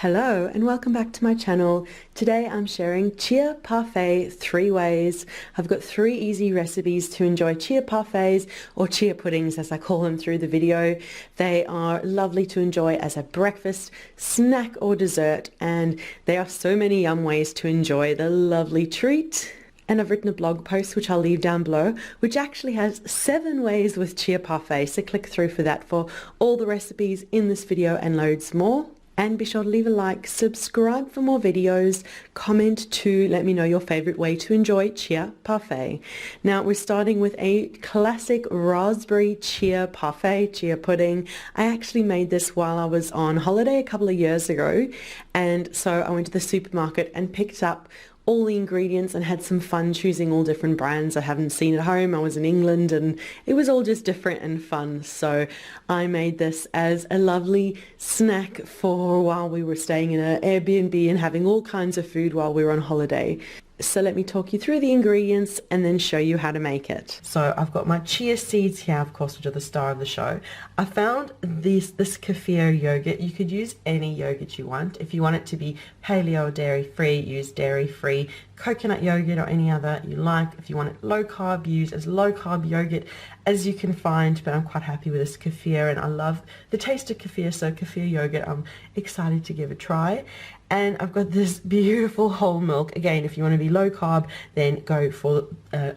Hello and welcome back to my channel. Today I'm sharing Chia Parfait 3 ways. I've got 3 easy recipes to enjoy chia parfaits, or chia puddings as I call them through the video. They are lovely to enjoy as a breakfast, snack or dessert, and there are so many yum ways to enjoy the lovely treat. And I've written a blog post which I'll leave down below, which actually has 7 ways with Chia Parfait, so click through for that for all the recipes in this video and loads more. And be sure to leave a like, subscribe for more videos, comment to let me know your favorite way to enjoy Chia Parfait. Now we're starting with a classic raspberry chia parfait, chia pudding. I actually made this while I was on holiday a couple of years ago, and so I went to the supermarket and picked up all the ingredients and had some fun choosing all different brands I haven't seen at home. I was in England and it was all just different and fun. So I made this as a lovely snack for while we were staying in an Airbnb and having all kinds of food while we were on holiday. So let me talk you through the ingredients and then show you how to make it. So I've got my chia seeds here, of course, which are the star of the show. I found this kefir yogurt. You could use any yogurt you want. If you want it to be paleo or dairy-free, use dairy-free. Coconut yogurt or any other you like. If you want it low carb, use as low carb yogurt as you can find, but I'm quite happy with this kefir and I love the taste of kefir, so kefir yogurt I'm excited to give a try. And I've got this beautiful whole milk. Again, if you want to be low carb, then go for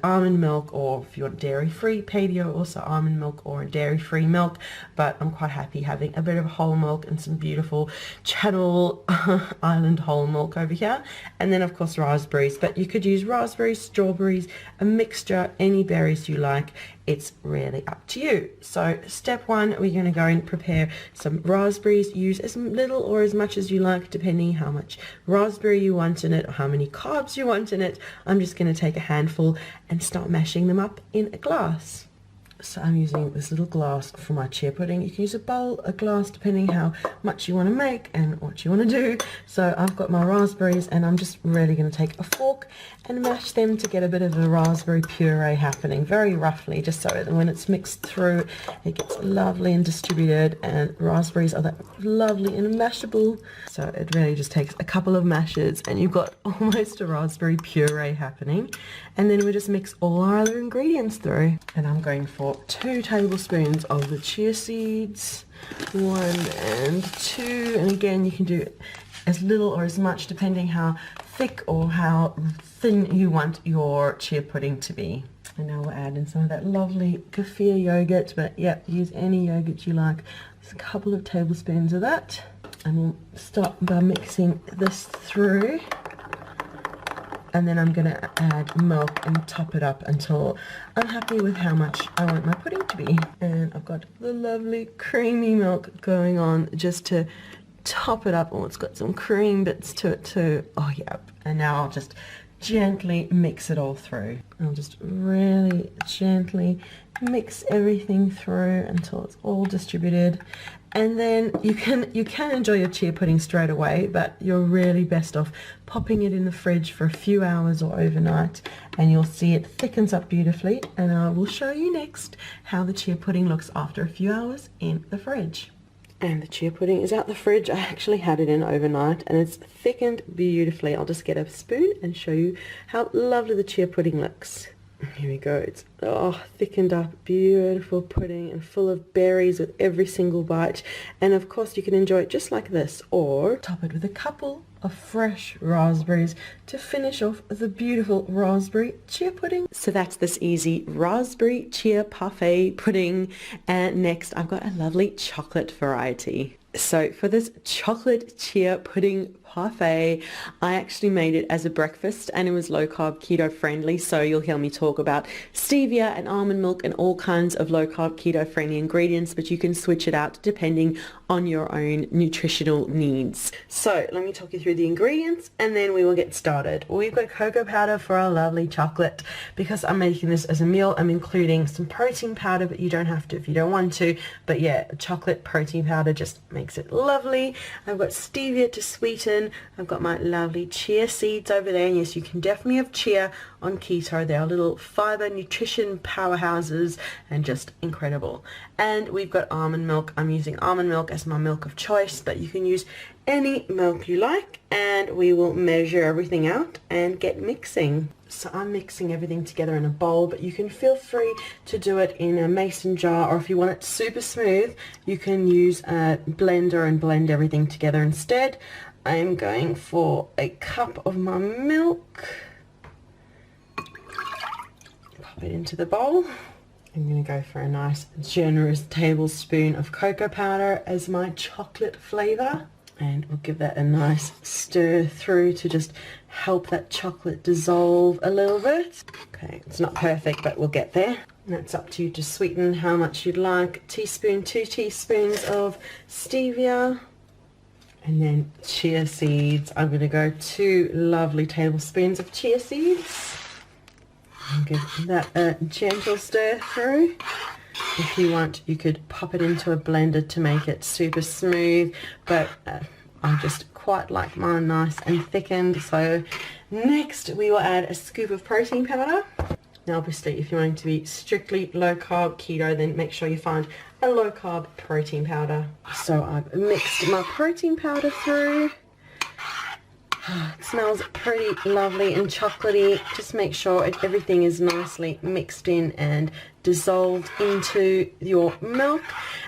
almond milk, or if you want dairy-free, paleo, also almond milk or dairy-free milk. But I'm quite happy having a bit of whole milk and some beautiful Channel Island whole milk over here. And then of course raspberries, but you could use raspberries, strawberries, a mixture, any berries you like. It's really up to you. So step 1, we're going to go and prepare some raspberries. Use as little or as much as you like, depending how much raspberry you want in it or how many carbs you want in it. I'm just going to take a handful and start mashing them up in a glass. So I'm using this little glass for my chia pudding. You can use a bowl, a glass, depending how much you want to make and what you want to do. So I've got my raspberries and I'm just really going to take a fork and mash them to get a bit of a raspberry puree happening, very roughly, just so that when it's mixed through it gets lovely and distributed, and raspberries are that lovely and mashable. So it really just takes a couple of mashes and you've got almost a raspberry puree happening. And then we just mix all our other ingredients through. And I'm going for 2 tablespoons of the chia seeds, 1 and 2, and again you can do as little or as much depending how thick or how thin you want your chia pudding to be. And now we'll add in some of that lovely kefir yogurt, but yeah, use any yogurt you like. Just a couple of tablespoons of that, and we'll start by mixing this through. And then I'm going to add milk and top it up until I'm happy with how much I want my pudding to be. And I've got the lovely creamy milk going on just to top it up. Oh, it's got some cream bits to it too. Oh yeah. And now I'll just gently mix it all through. I'll just really gently mix everything through until it's all distributed. And then you can enjoy your chia pudding straight away, but you're really best off popping it in the fridge for a few hours or overnight, and you'll see it thickens up beautifully. And I will show you next how the chia pudding looks after a few hours in the fridge. And the chia pudding is out the fridge. I actually had it in overnight and it's thickened beautifully. I'll just get a spoon and show you how lovely the chia pudding looks. Here we go. It's thickened up, beautiful pudding and full of berries with every single bite. And of course you can enjoy it just like this, or top it with a couple of fresh raspberries to finish off the beautiful raspberry chia pudding. So that's this easy raspberry chia parfait pudding. And next I've got a lovely chocolate variety. So for this chocolate chia pudding parfait, I actually made it as a breakfast and it was low carb, keto friendly, so you'll hear me talk about stevia and almond milk and all kinds of low carb, keto friendly ingredients, but you can switch it out depending on your own nutritional needs. So let me talk you through the ingredients and then we will get started. We've got cocoa powder for our lovely chocolate. Because I'm making this as a meal, I'm including some protein powder, but you don't have to if you don't want to. But yeah, chocolate protein powder just makes it lovely. I've got stevia to sweeten, pudding. I've got my lovely chia seeds over there. And yes, you can definitely have chia on keto. They are little fiber nutrition powerhouses and just incredible. And we've got almond milk. I'm using almond milk as my milk of choice, but you can use any milk you like, and we will measure everything out and get mixing. So I'm mixing everything together in a bowl, but you can feel free to do it in a mason jar, or if you want it super smooth, you can use a blender and blend everything together instead. I'm going for a cup of my milk. Pop it into the bowl. I'm going to go for a nice generous tablespoon of cocoa powder as my chocolate flavor. And we'll give that a nice stir through to just help that chocolate dissolve a little bit. Okay, it's not perfect, but we'll get there. And that's up to you to sweeten how much you'd like. Teaspoon, 2 teaspoons of stevia. And then chia seeds. I'm going to go 2 lovely tablespoons of chia seeds. And give that a gentle stir through. If you want, you could pop it into a blender to make it super smooth, but I just quite like mine nice and thickened. So next we will add a scoop of protein powder. Now obviously if you're going to be strictly low carb keto, then make sure you find a low carb protein powder. So I've mixed my protein powder through. It smells pretty lovely and chocolatey. Just make sure everything is nicely mixed in and dissolved into your milk,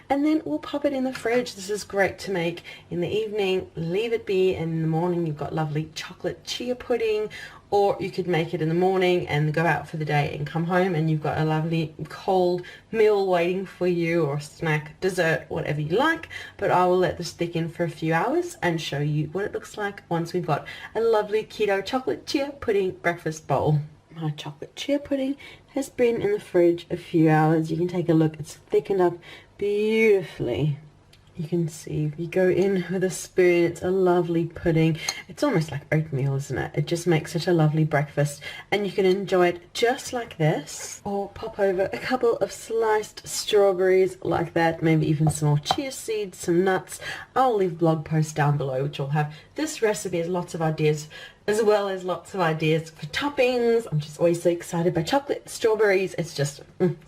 and then we'll pop it in the fridge. This is great to make in the evening, leave it be, and in the morning you've got lovely chocolate chia pudding, or you could make it in the morning and go out for the day and come home and you've got a lovely cold meal waiting for you, or snack, dessert, whatever you like. But I will let this thicken for a few hours and show you what it looks like once we've got a lovely keto chocolate chia pudding breakfast bowl. My chocolate chia pudding has been in the fridge a few hours. You can take a look, it's thickened up beautifully. You can see if you go in with a spoon, it's a lovely pudding. It's almost like oatmeal, isn't it? It just makes such a lovely breakfast, and you can enjoy it just like this, or pop over a couple of sliced strawberries like that, maybe even some more chia seeds, some nuts. I'll leave blog posts down below which will have this recipe as lots of ideas, as well as lots of ideas for toppings. I'm just always so excited by chocolate, strawberries. It's just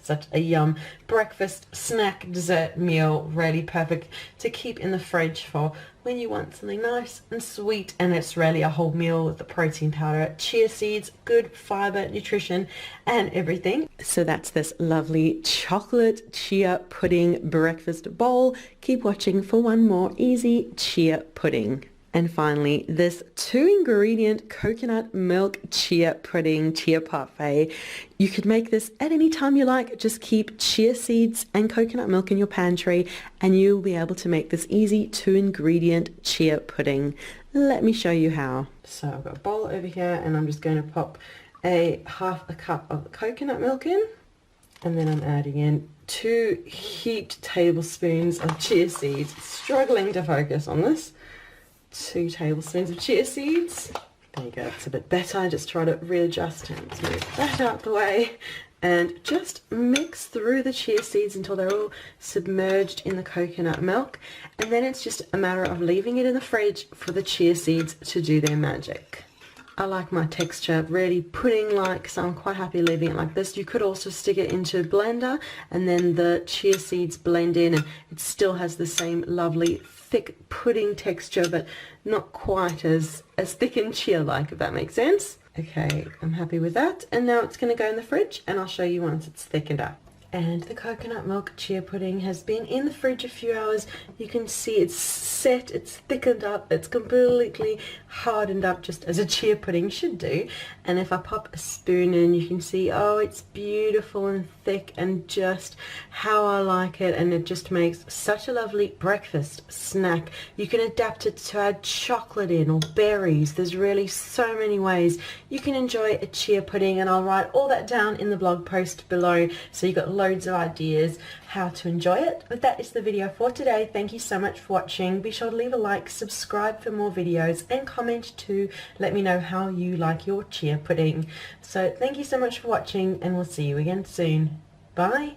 such a yum breakfast, snack, dessert meal. Really perfect to keep in the fridge for when you want something nice and sweet, and it's really a whole meal with the protein powder, chia seeds, good fiber, nutrition, and everything. So that's this lovely chocolate chia pudding breakfast bowl. Keep watching for one more easy chia pudding. And finally, this 2-ingredient coconut milk chia pudding, Chia Parfait. You could make this at any time you like. Just keep chia seeds and coconut milk in your pantry and you'll be able to make this easy 2-ingredient chia pudding. Let me show you how. So I've got a bowl over here and I'm just going to pop half a cup of coconut milk in, and then I'm adding in 2 heaped tablespoons of chia seeds. Struggling to focus on this. 2 tablespoons of chia seeds. There you go, it's a bit better. Just try to readjust and move that out the way, and just mix through the chia seeds until they're all submerged in the coconut milk, and then it's just a matter of leaving it in the fridge for the chia seeds to do their magic. I like my texture really pudding-like, so I'm quite happy leaving it like this. You could also stick it into a blender and then the chia seeds blend in and it still has the same lovely thick pudding texture, but not quite as thick and chia-like, if that makes sense. Okay, I'm happy with that, and now it's going to go in the fridge and I'll show you once it's thickened up. And the coconut milk chia pudding has been in the fridge a few hours. You can see it's set, it's thickened up, it's completely hardened up just as a chia pudding should do. And if I pop a spoon in, you can see, oh, it's beautiful and thick and just how I like it, and it just makes such a lovely breakfast snack. You can adapt it to add chocolate in or berries. There's really so many ways you can enjoy a chia pudding, and I'll write all that down in the blog post below so you've got loads of ideas how to enjoy it. But that is the video for today. Thank you so much for watching. Be sure to leave a like, subscribe for more videos, and comment to let me know how you like your chia pudding. So thank you so much for watching, and we'll see you again soon. Bye.